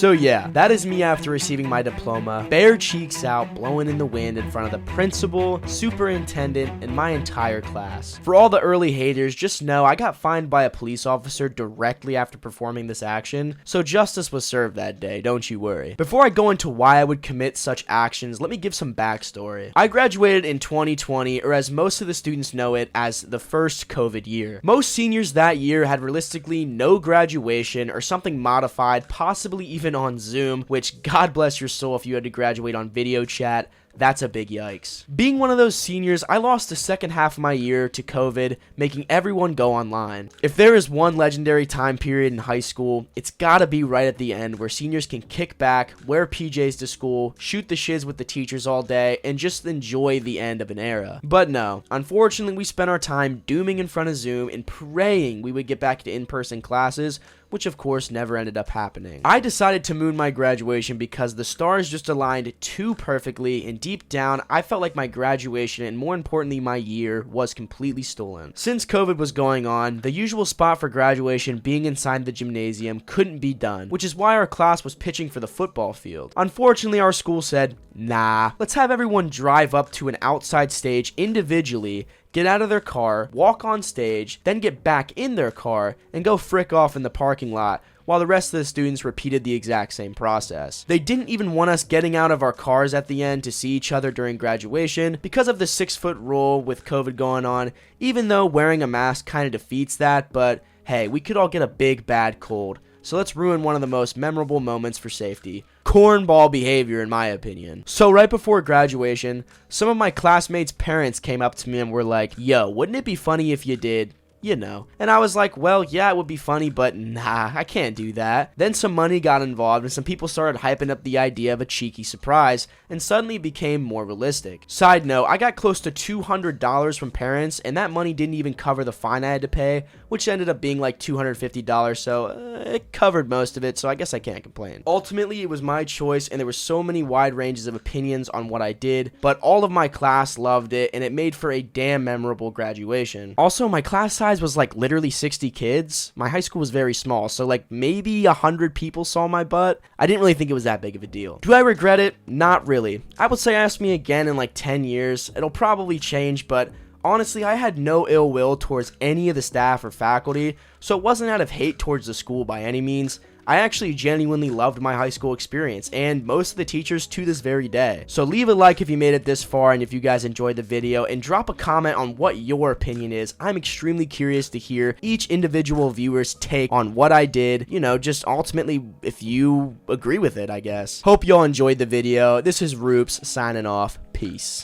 So yeah, that is me after receiving my diploma, bare cheeks out, blowing in the wind in front of the principal, superintendent, and my entire class. For all the early haters, just know I got fined by a police officer directly after performing this action, so justice was served that day, don't you worry. Before I go into why I would commit such actions, let me give some backstory. I graduated in 2020, or as most of the students know it, as the first COVID year. Most seniors that year had realistically no graduation or something modified, possibly even on Zoom, which God bless your soul if you had to graduate on video chat. That's a big yikes. Being one of those seniors, I lost the second half of my year to COVID, making everyone go online. If there is one legendary time period in high school, it's gotta be right at the end where seniors can kick back, wear PJs to school, shoot the shiz with the teachers all day, and just enjoy the end of an era. But no, unfortunately we spent our time dooming in front of Zoom and praying we would get back to in-person classes, which of course never ended up happening. I decided to moon my graduation because the stars just aligned too perfectly, and deep down, I felt like my graduation, and more importantly my year, was completely stolen. Since COVID was going on, the usual spot for graduation being inside the gymnasium couldn't be done, which is why our class was pitching for the football field. Unfortunately, our school said, nah, let's have everyone drive up to an outside stage individually, get out of their car, walk on stage, then get back in their car, and go frick off in the parking lot, while the rest of the students repeated the exact same process. They didn't even want us getting out of our cars at the end to see each other during graduation because of the 6-foot rule with COVID going on, even though wearing a mask kind of defeats that, but hey, we could all get a big bad cold. So let's ruin one of the most memorable moments for safety. Cornball behavior, in my opinion. So right before graduation, some of my classmates' parents came up to me and were like, yo, wouldn't it be funny if you did, you know? And I was like, well, yeah, it would be funny, but nah, I can't do that. Then some money got involved and some people started hyping up the idea of a cheeky surprise, and suddenly it became more realistic. Side note, I got close to $200 from parents, and that money didn't even cover the fine I had to pay, which ended up being like $250, so it covered most of it, so I guess I can't complain. Ultimately, it was my choice, and there were so many wide ranges of opinions on what I did, but all of my class loved it, and it made for a damn memorable graduation. Also, my class size was like literally 60 kids. My high school was very small, so like maybe 100 people saw my butt. I didn't really think it was that big of a deal. Do I regret it? Not really. I would say ask me again in like 10 years. It'll probably change, but honestly, I had no ill will towards any of the staff or faculty, so it wasn't out of hate towards the school by any means. I actually genuinely loved my high school experience, and most of the teachers to this very day. So leave a like if you made it this far and if you guys enjoyed the video, and drop a comment on what your opinion is. I'm extremely curious to hear each individual viewer's take on what I did, you know, just ultimately if you agree with it, I guess. Hope y'all enjoyed the video. This is Roopz signing off. Peace.